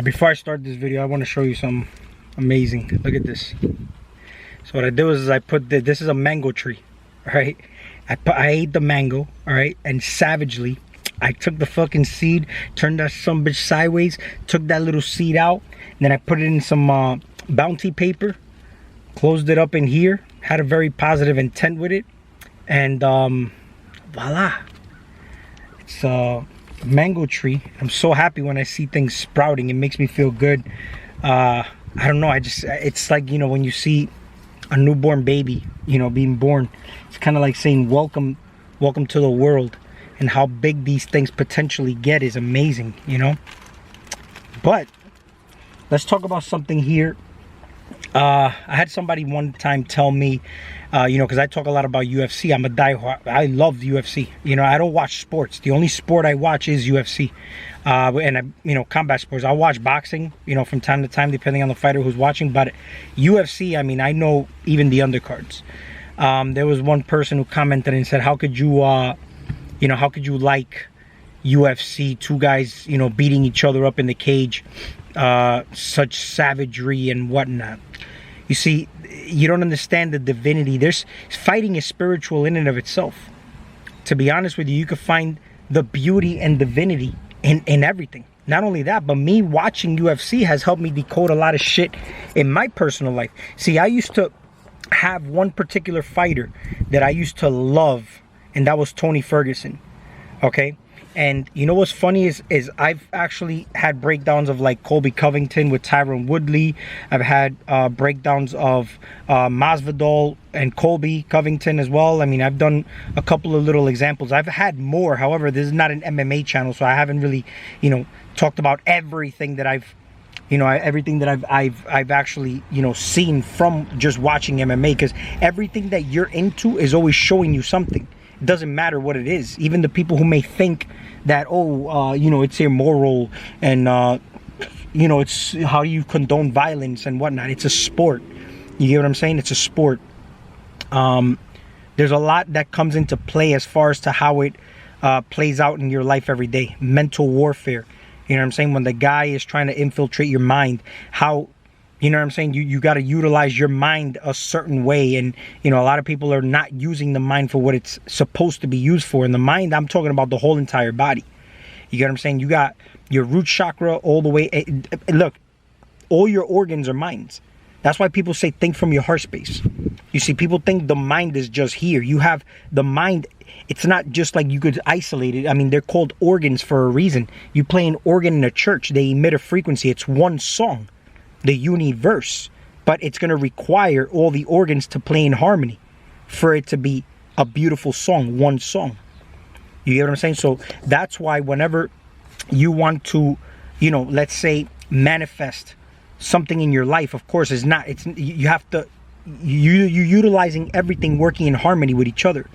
Before I start this video, I want to show you some amazing. Look at this. So what I did was I put this is a mango tree, all right? I ate the mango, all right, and savagely I took the fucking seed, turned that some bitch sideways, took that little seed out, and then I put it in some Bounty paper, closed it up in here, had a very positive intent with it, and voila, it's a mango tree. I'm so happy when I see things sprouting. It makes me feel good. I don't know, it's like, you know, when you see a newborn baby, you know, being born, it's kind of like saying welcome to the world. And how big these things potentially get is amazing, you know. But let's talk about something here. I had somebody one time tell me, you know, because I talk a lot about UFC. I'm a diehard. I love UFC. You know, I don't watch sports. The only sport I watch is UFC. You know, combat sports. I'll watch boxing, you know, from time to time, depending on the fighter who's watching. But UFC, I mean, I know even the undercards. There was one person who commented and said, how could you, you know, how could you like UFC, two guys, you know, beating each other up in the cage, such savagery and whatnot. You see, you don't understand the divinity. Fighting is spiritual in and of itself. To be honest with you, you could find the beauty and divinity in everything. Not only that, but me watching UFC has helped me decode a lot of shit in my personal life. See, I used to have one particular fighter that I used to love, and that was Tony Ferguson. Okay, and you know what's funny is I've actually had breakdowns of like Colby Covington with Tyron Woodley. I've had breakdowns of Masvidal and Colby Covington as well. I mean, I've done a couple of little examples. I've had more. However, this is not an MMA channel, so I haven't really, you know, talked about everything that I've actually, you know, seen from just watching MMA, because everything that you're into is always showing you something. It doesn't matter what it is. Even the people who may think that, you know, it's immoral and, you know, it's how you condone violence and whatnot. It's a sport. You get what I'm saying? It's a sport. There's a lot that comes into play as far as to how it plays out in your life every day. Mental warfare. You know what I'm saying? When the guy is trying to infiltrate your mind, how, you know what I'm saying? You got to utilize your mind a certain way. And, you know, a lot of people are not using the mind for what it's supposed to be used for. And the mind, I'm talking about the whole entire body. You get what I'm saying? You got your root chakra all the way. Look, all your organs are minds. That's why people say think from your heart space. You see, people think the mind is just here. You have the mind. It's not just like you could isolate it. I mean, they're called organs for a reason. You play an organ in a church, they emit a frequency. It's one song, the universe. But it's going to require all the organs to play in harmony for it to be a beautiful song, one song. You get what I'm saying? So that's why whenever you want to, you know, let's say manifest something in your life, of course, you have to, you're utilizing everything working in harmony with each other.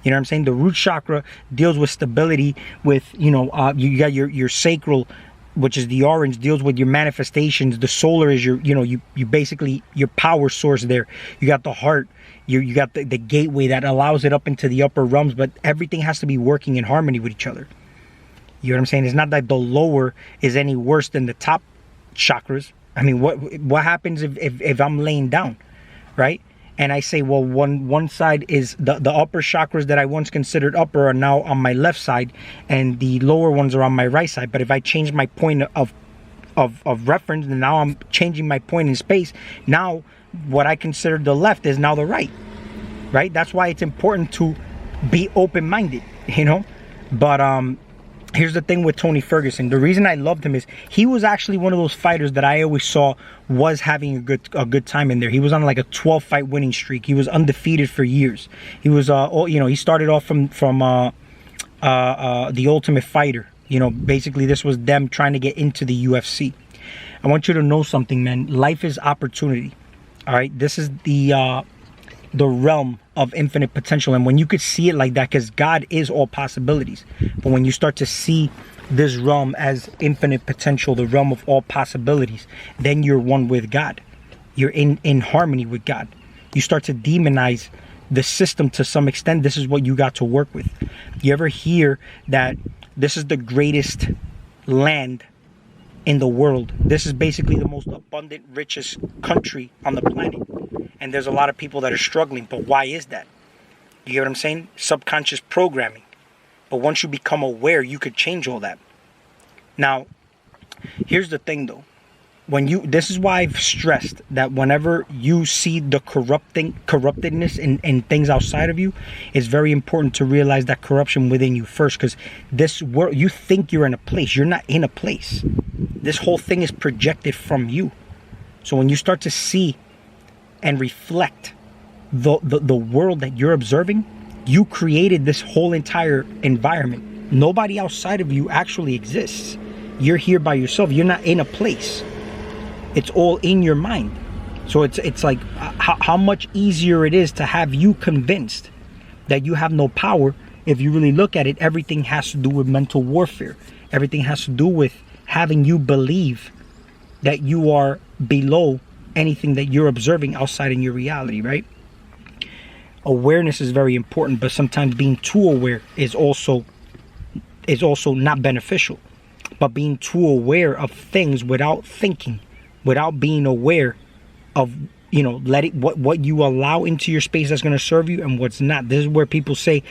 You know what I'm saying? The root chakra deals with stability, with, you know, you got your sacral, which is the orange, deals with your manifestations. The solar is your, you know, you basically your power source there. You got the heart, you got the gateway that allows it up into the upper realms, but everything has to be working in harmony with each other. You know what I'm saying? It's not that the lower is any worse than the top chakras. I mean, what happens if I'm laying down, right? And I say, well, one side is the upper chakras that I once considered upper are now on my left side, and the lower ones are on my right side. But if I change my point of reference, and now I'm changing my point in space, now what I considered the left is now the right, right? That's why it's important to be open-minded, you know? But here's the thing with Tony Ferguson. The reason I loved him is he was actually one of those fighters that I always saw was having a good time in there. He was on like a 12-fight winning streak. He was undefeated for years. He was, you know, he started off from the Ultimate Fighter. You know, basically this was them trying to get into the UFC. I want you to know something, man. Life is opportunity. All right, this is the realm of infinite potential. And when you could see it like that, because God is all possibilities, but when you start to see this realm as infinite potential, the realm of all possibilities, then you're one with God. You're in harmony with God. You start to demonize the system to some extent. This is what you got to work with. You ever hear that this is the greatest land in the world. This is basically the most abundant, richest country on the planet. And there's a lot of people that are struggling. But why is that? You get what I'm saying? Subconscious programming. But once you become aware, you could change all that. Now, here's the thing though. This is why I've stressed that whenever you see the corruptedness in things outside of you, it's very important to realize that corruption within you first. Because this world, you think you're in a place. You're not in a place. This whole thing is projected from you. So when you start to see and reflect the world that you're observing, you created this whole entire environment. Nobody outside of you actually exists. You're here by yourself. You're not in a place. It's all in your mind. So it's like how much easier it is to have you convinced that you have no power. If you really look at it, everything has to do with mental warfare. Everything has to do with having you believe that you are below anything that you're observing outside in your reality, right? Awareness is very important, but sometimes being too aware is also not beneficial. But being too aware of things without thinking, without being aware of, what you allow into your space that's going to serve you and what's not. This is where people say,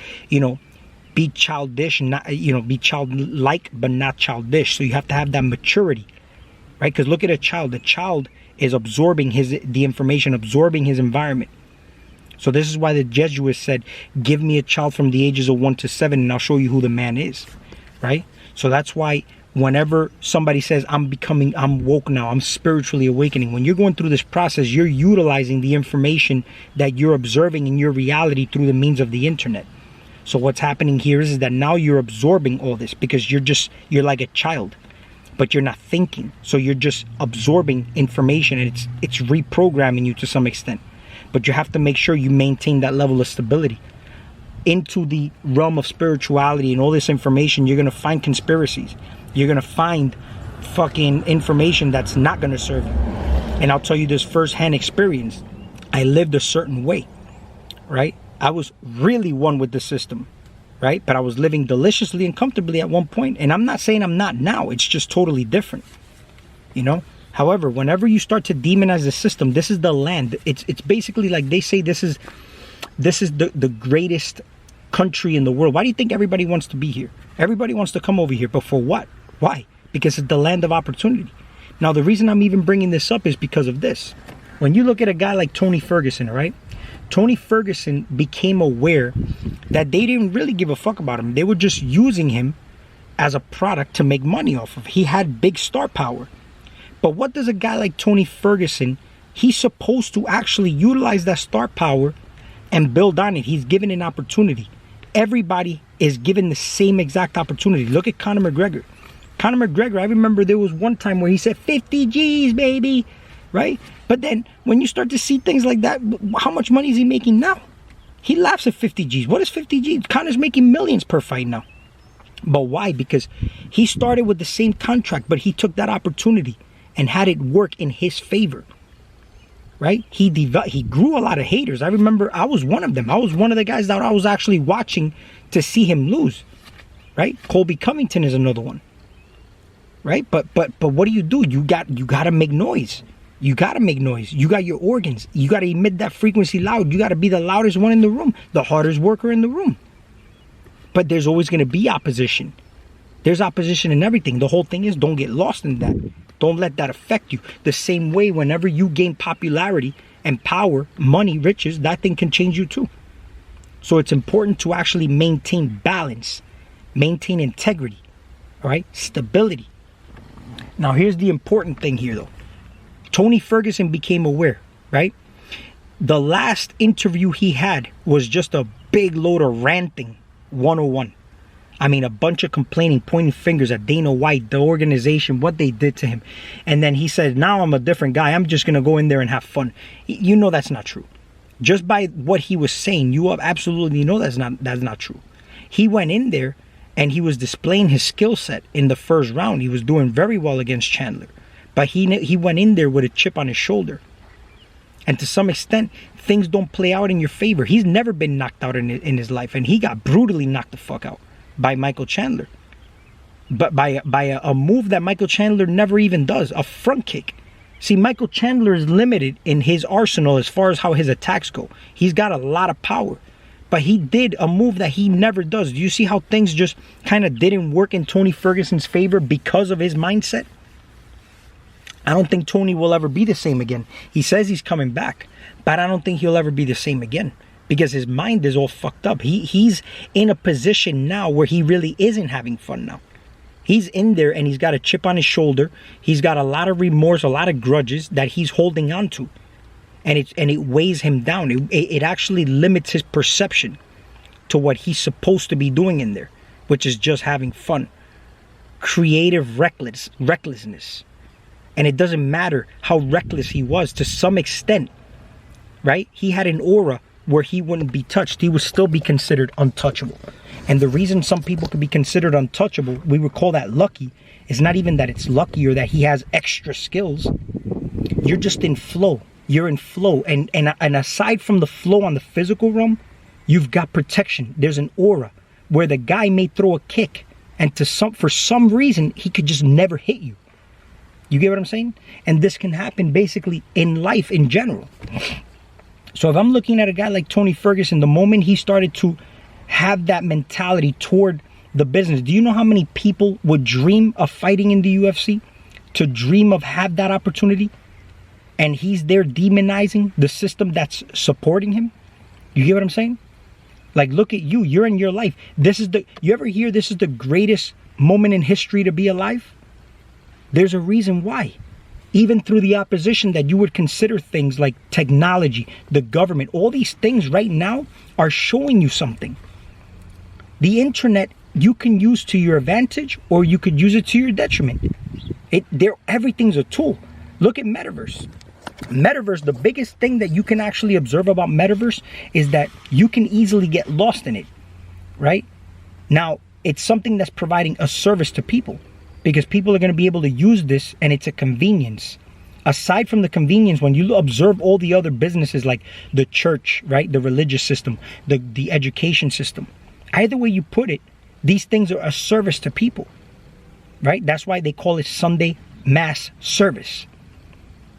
be childish, not, be childlike, but not childish. So you have to have that maturity, right? Because look at a child. The child is absorbing the information, absorbing his environment. So this is why the Jesuits said, give me a child from the ages of 1 to 7 and I'll show you who the man is, right? So that's why whenever somebody says, I'm woke now, I'm spiritually awakening, when you're going through this process, you're utilizing the information that you're observing in your reality through the means of the internet. So what's happening here is that now you're absorbing all this because you're like a child, but you're not thinking. So you're just absorbing information and it's reprogramming you to some extent. But you have to make sure you maintain that level of stability. Into the realm of spirituality and all this information, you're going to find conspiracies. You're going to find fucking information that's not going to serve you. And I'll tell you this firsthand experience. I lived a certain way, right? I was really one with the system, right? But I was living deliciously and comfortably at one point. And I'm not saying I'm not now. It's just totally different, However, whenever you start to demonize the system, this is the land. It's basically like they say this is the greatest country in the world. Why do you think everybody wants to be here? Everybody wants to come over here, but for what? Why? Because it's the land of opportunity. Now, the reason I'm even bringing this up is because of this. When you look at a guy like Tony Ferguson, right? Tony Ferguson became aware that they didn't really give a fuck about him. They were just using him as a product to make money off of. He had big star power. But what does a guy like Tony Ferguson, he's supposed to actually utilize that star power and build on it. He's given an opportunity. Everybody is given the same exact opportunity. Look at Conor McGregor. Conor McGregor, I remember there was one time where he said 50 G's, baby, right? But then when you start to see things like that, how much money is he making now? He laughs at 50 G's. What is 50 G's? Conor's making millions per fight now. But why? Because he started with the same contract, but he took that opportunity and had it work in his favor, right? He grew a lot of haters. I remember I was one of them. I was one of the guys that I was actually watching to see him lose, right? Colby Covington is another one, right? But what do? You got to make noise. You got to make noise. You got your organs. You got to emit that frequency loud. You got to be the loudest one in the room, the hardest worker in the room. But there's always going to be opposition. There's opposition in everything. The whole thing is don't get lost in that. Don't let that affect you. The same way whenever you gain popularity and power, money, riches, that thing can change you too. So it's important to actually maintain balance, maintain integrity, all right? Stability. Now here's the important thing here though. Tony Ferguson became aware, right? The last interview he had was just a big load of ranting 101. I mean, a bunch of complaining, pointing fingers at Dana White, the organization, what they did to him. And then he said, now I'm a different guy. I'm just going to go in there and have fun. You know that's not true. Just by what he was saying, you absolutely know that's not true. He went in there and he was displaying his skill set in the first round. He was doing very well against Chandler. But he went in there with a chip on his shoulder. And to some extent, things don't play out in your favor. He's never been knocked out in his life. And he got brutally knocked the fuck out by Michael Chandler. but by a move that Michael Chandler never even does, a front kick. See, Michael Chandler is limited in his arsenal as far as how his attacks go. He's got a lot of power, but he did a move that he never does. Do you see how things just kind of didn't work in Tony Ferguson's favor because of his mindset? I don't think Tony will ever be the same again. He says he's coming back, but I don't think he'll ever be the same again because his mind is all fucked up. He's in a position now where he really isn't having fun now. He's in there and he's got a chip on his shoulder. He's got a lot of remorse, a lot of grudges that he's holding on to. And it weighs him down. It actually limits his perception to what he's supposed to be doing in there, which is just having fun. Creative recklessness. And it doesn't matter how reckless he was to some extent, right? He had an aura where he wouldn't be touched. He would still be considered untouchable. And the reason some people could be considered untouchable, we would call that lucky, is not even that it's lucky or that he has extra skills. You're just in flow. You're in flow. And aside from the flow on the physical realm, you've got protection. There's an aura where the guy may throw a kick and for some reason, he could just never hit you. You get what I'm saying? And this can happen basically in life in general. So if I'm looking at a guy like Tony Ferguson, the moment he started to have that mentality toward the business, do you know how many people would dream of fighting in the UFC? To dream of have that opportunity? And he's there demonizing the system that's supporting him? You get what I'm saying? Like, look at you. You're in your life. You ever hear this is the greatest moment in history to be alive? There's a reason why. Even through the opposition that you would consider things like technology, the government, all these things right now are showing you something. The internet you can use to your advantage or you could use it to your detriment. Everything's a tool. Look at Metaverse. Metaverse, the biggest thing that you can actually observe about Metaverse is that you can easily get lost in it, right? Now, it's something that's providing a service to people because people are going to be able to use this and it's a convenience. Aside from the convenience, when you observe all the other businesses like the church, right? The religious system, the education system, either way you put it, these things are a service to people, right? That's why they call it Sunday mass service,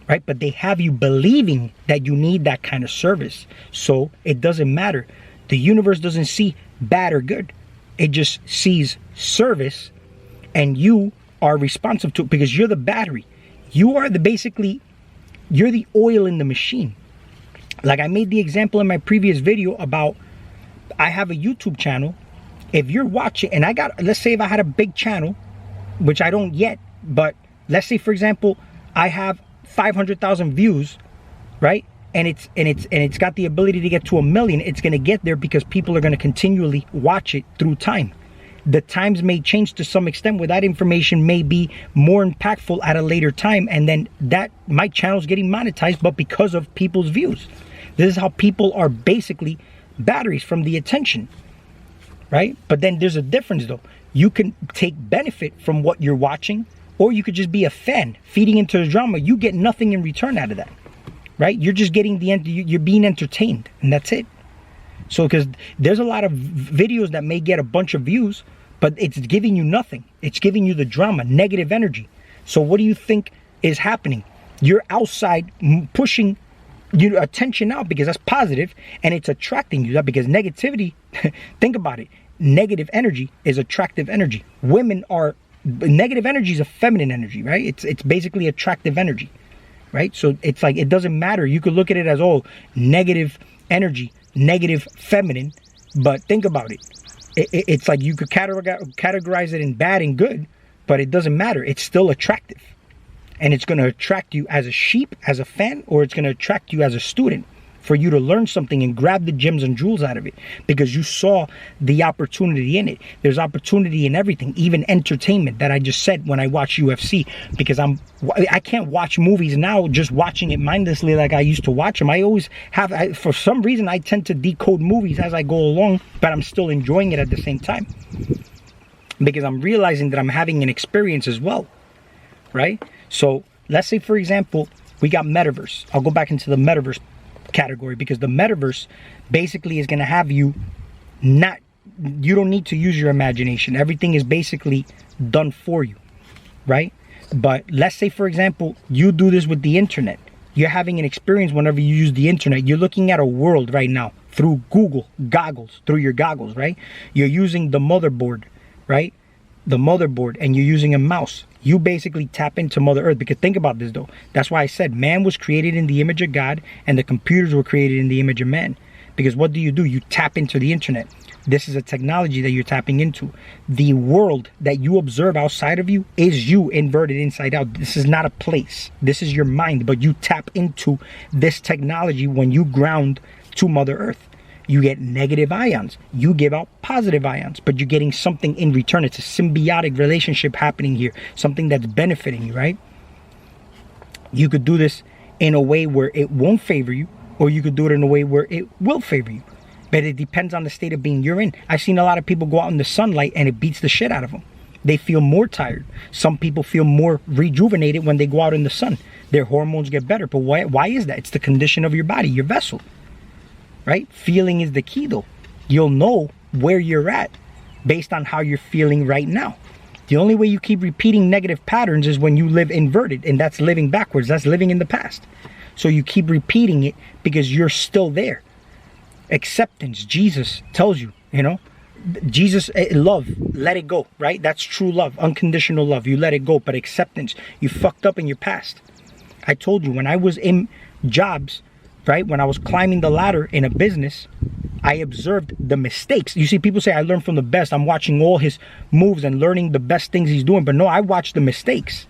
right? But they have you believing that you need that kind of service. So it doesn't matter. The universe doesn't see bad or good. It just sees service and you are responsive to it because you're the battery. You're the oil in the machine. Like I made the example in my previous video about I have a YouTube channel. If you're watching, and let's say if I had a big channel, which I don't yet, but let's say for example, I have 500,000 views, right? And it's got the ability to get to 1 million. It's going to get there because people are going to continually watch it through time. The times may change to some extent where that information may be more impactful at a later time. And then my channel's getting monetized, but because of people's views. This is how people are basically batteries from the attention, right? But then there's a difference though. You can take benefit from what you're watching, or you could just be a fan feeding into the drama. You get nothing in return out of that, right? You're just getting you're being entertained, and that's it. So because there's a lot of videos that may get a bunch of views, but it's giving you nothing. It's giving you the drama, negative energy. So what do you think is happening? You're outside pushing your attention out because that's positive, and it's attracting you. Because negativity, think about it, negative energy is attractive energy. Negative energy is a feminine energy, right? It's basically attractive energy, right? So it's like, it doesn't matter. You could look at it as negative energy, negative feminine, but think about it. It's like you could categorize it in bad and good, but it doesn't matter. It's still attractive. And it's going to attract you as a sheep, as a fan, or it's going to attract you as a student for you to learn something and grab the gems and jewels out of it because you saw the opportunity in it. There's opportunity in everything, even entertainment that I just said when I watch UFC, because I can't watch movies now just watching it mindlessly like I used to watch them. For some reason, I tend to decode movies as I go along, but I'm still enjoying it at the same time because I'm realizing that I'm having an experience as well, right? So let's say, for example, we got Metaverse. I'll go back into the Metaverse category because the Metaverse basically is going to have you not you don't need to use your imagination. Everything is basically done for you, right? But let's say, for example, you do this with the internet. You're having an experience whenever you use the internet. You're looking at a world right now through Google goggles, through your goggles, right? You're using the motherboard, right? The motherboard, and you're using a mouse. You basically tap into Mother Earth. Because think about this though. That's why I said man was created in the image of God and the computers were created in the image of man. Because what do? You tap into the internet. This is a technology that you're tapping into. The world that you observe outside of you is you inverted inside out. This is not a place. This is your mind. But you tap into this technology when you ground to Mother Earth. You get negative ions. You give out positive ions, but you're getting something in return. It's a symbiotic relationship happening here. Something that's benefiting you, right? You could do this in a way where it won't favor you, or you could do it in a way where it will favor you. But it depends on the state of being you're in. I've seen a lot of people go out in the sunlight and it beats the shit out of them. They feel more tired. Some people feel more rejuvenated when they go out in the sun. Their hormones get better. But why is that? It's the condition of your body, your vessel. Right? Feeling is the key though. You'll know where you're at based on how you're feeling right now. The only way you keep repeating negative patterns is when you live inverted, and that's living backwards. That's living in the past. So you keep repeating it because you're still there. Acceptance, Jesus tells you, Jesus, love, let it go, right? That's true love, unconditional love. You let it go. But acceptance, you fucked up in your past. I told you, when I was in jobs, right, when I was climbing the ladder in a business, I observed the mistakes. You see, people say I learn from the best. I'm watching all his moves and learning the best things he's doing. But no, I watched the mistakes.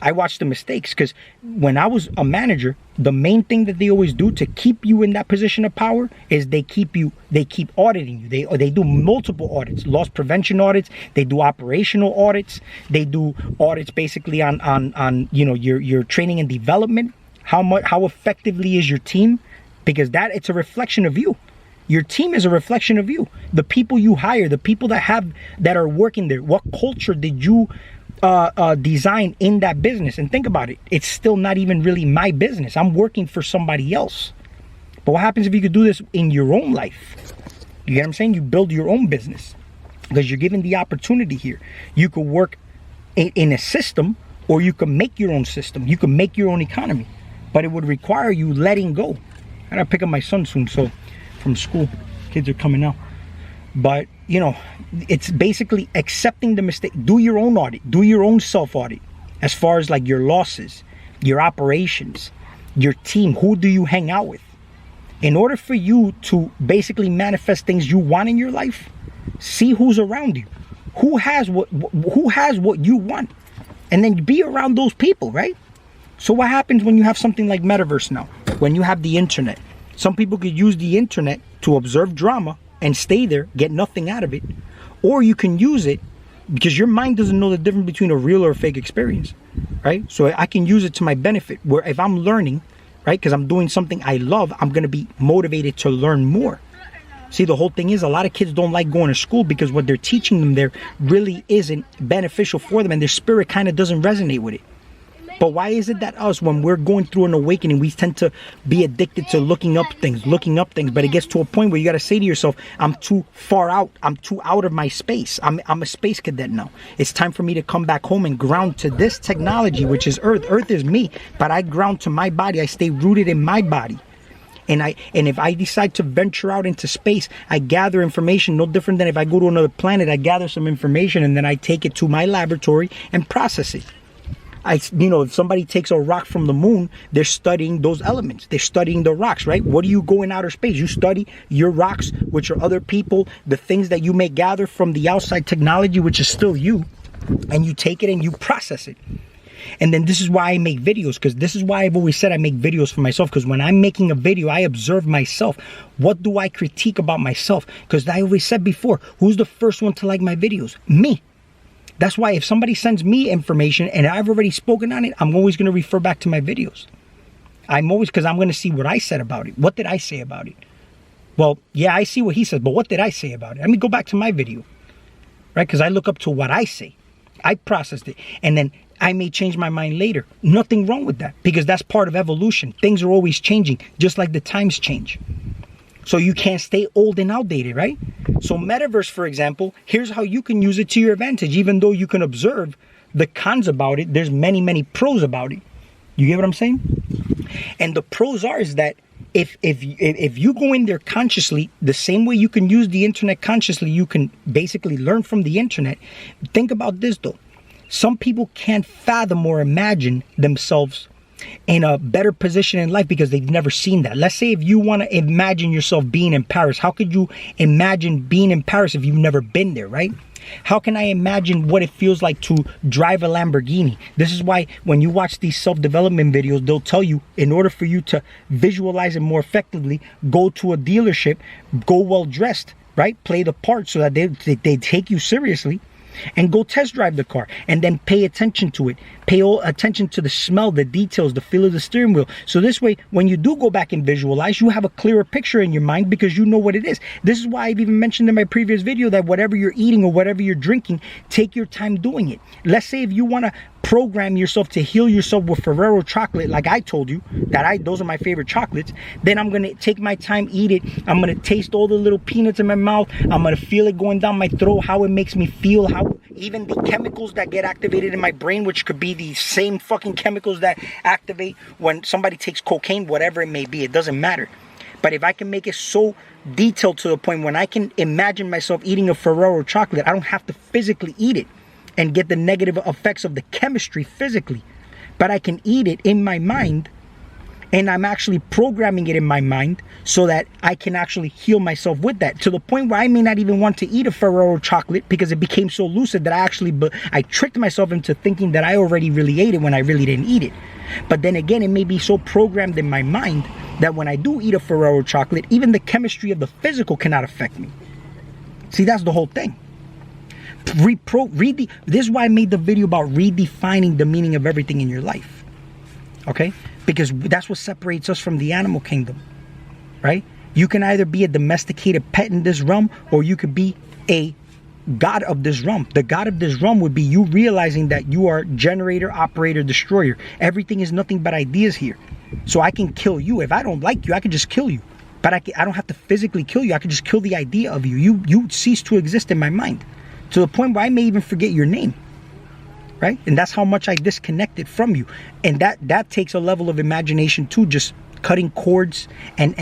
I watched the mistakes because when I was a manager, the main thing that they always do to keep you in that position of power is they keep auditing you. They do multiple audits, loss prevention audits. They do operational audits. They do audits basically on your training and development. How effectively is your team? Because it's a reflection of you. Your team is a reflection of you. The people you hire, the people that are working there. What culture did you design in that business? And think about it. It's still not even really my business. I'm working for somebody else. But what happens if you could do this in your own life? You get what I'm saying? You build your own business because you're given the opportunity here. You could work in a system, or you could make your own system. You could make your own economy. But it would require you letting go. I gotta pick up my son soon, so from school, kids are coming out. But it's basically accepting the mistake. Do your own audit. Do your own self-audit. As far as like your losses, your operations, your team. Who do you hang out with? In order for you to basically manifest things you want in your life, see who's around you. Who has what you want? And then be around those people, right? So what happens when you have something like metaverse now? When you have the internet. Some people could use the internet to observe drama and stay there, get nothing out of it. Or you can use it because your mind doesn't know the difference between a real or a fake experience, right? So I can use it to my benefit, where if I'm learning, right, because I'm doing something I love, I'm going to be motivated to learn more. See, the whole thing is a lot of kids don't like going to school because what they're teaching them there really isn't beneficial for them, and their spirit kind of doesn't resonate with it. But why is it that us, when we're going through an awakening, we tend to be addicted to looking up things, but it gets to a point where you got to say to yourself, I'm too far out. I'm too out of my space. I'm a space cadet now. It's time for me to come back home and ground to this technology, which is Earth. Earth is me, but I ground to my body. I stay rooted in my body. And if I decide to venture out into space, I gather information no different than if I go to another planet. I gather some information and then I take it to my laboratory and process it. If somebody takes a rock from the moon, they're studying those elements. They're studying the rocks, right? What do you go in outer space? You study your rocks, which are other people, the things that you may gather from the outside technology, which is still you, and you take it and you process it. And then this is why I make videos, because this is why I've always said I make videos for myself, because when I'm making a video, I observe myself. What do I critique about myself? Because I always said before, who's the first one to like my videos? Me. That's why if somebody sends me information and I've already spoken on it, I'm always going to refer back to my videos. Because I'm going to see what I said about it. What did I say about it? Well, yeah, I see what he said, but what did I say about it? Let me go back to my video, right? Because I look up to what I say. I processed it, and then I may change my mind later. Nothing wrong with that, because that's part of evolution. Things are always changing, just like the times change. So you can't stay old and outdated, right? So metaverse, for example, here's how you can use it to your advantage. Even though you can observe the cons about it, there's many, many pros about it. You get what I'm saying? And the pros are is that if you go in there consciously, the same way you can use the internet consciously, you can basically learn from the internet. Think about this though. Some people can't fathom or imagine themselves in a better position in life because they've never seen that. Let's say if you want to imagine yourself being in Paris, how could you imagine being in Paris if you've never been there, right? How can I imagine what it feels like to drive a Lamborghini? This is why when you watch these self-development videos, they'll tell you in order for you to visualize it more effectively, go to a dealership, go well dressed, right? Play the part so that they take you seriously. And go test drive the car and then pay attention to it. Pay attention to the smell, the details, the feel of the steering wheel. So this way, when you do go back and visualize, you have a clearer picture in your mind because you know what it is. This is why I've even mentioned in my previous video that whatever you're eating or whatever you're drinking, take your time doing it. Let's say if you want to program yourself to heal yourself with Ferrero chocolate, like I told you, those are my favorite chocolates, then I'm going to take my time, eat it. I'm going to taste all the little peanuts in my mouth. I'm going to feel it going down my throat, how it makes me feel, how even the chemicals that get activated in my brain, which could be the same fucking chemicals that activate when somebody takes cocaine, whatever it may be, it doesn't matter. But if I can make it so detailed to the point when I can imagine myself eating a Ferrero chocolate, I don't have to physically eat it and get the negative effects of the chemistry physically, but I can eat it in my mind, and I'm actually programming it in my mind so that I can actually heal myself with that, to the point where I may not even want to eat a Ferrero chocolate because it became so lucid that I tricked myself into thinking that I already really ate it when I really didn't eat it. But then again, it may be so programmed in my mind that when I do eat a Ferrero chocolate, even the chemistry of the physical cannot affect me. See, that's the whole thing. This is why I made the video about redefining the meaning of everything in your life. Okay? Because that's what separates us from the animal kingdom. Right? You can either be a domesticated pet in this realm, or you could be a god of this realm. The god of this realm would be you realizing that you are generator, operator, destroyer. Everything is nothing but ideas here. So I can kill you. If I don't like you, I can just kill you. But I don't have to physically kill you. I can just kill the idea of you. You cease to exist in my mind, to the point where I may even forget your name, right? And that's how much I disconnected from you. And that takes a level of imagination too, just cutting cords and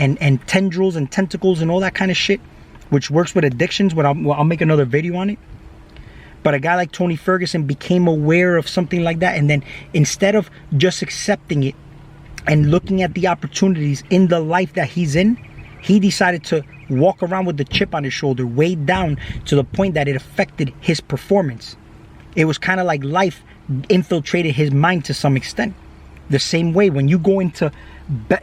tendrils and tentacles and all that kind of shit, which works with addictions. But I'll make another video on it. But a guy like Tony Ferguson became aware of something like that, and then instead of just accepting it and looking at the opportunities in the life that he's in, he decided to walk around with the chip on his shoulder, weighed down to the point that it affected his performance. It was kind of like life infiltrated his mind to some extent. The same way when you go into,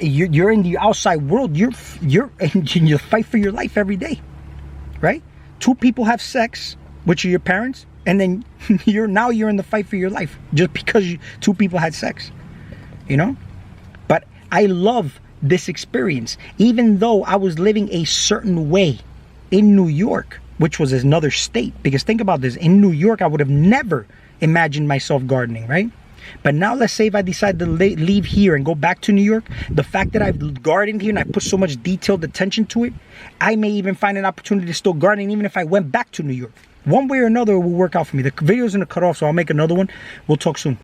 you're in the outside world, you fight for your life every day, right? Two people have sex, which are your parents, and then you're in the fight for your life just because two people had sex, you know? But I love this experience, even though I was living a certain way in New York, which was another state. Because think about this, in New York, I would have never imagined myself gardening, right? But now let's say if I decide to leave here and go back to New York, the fact that I've gardened here and I put so much detailed attention to it, I may even find an opportunity to still garden even if I went back to New York. One way or another, it will work out for me. The video is going to cut off, so I'll make another one. We'll talk soon.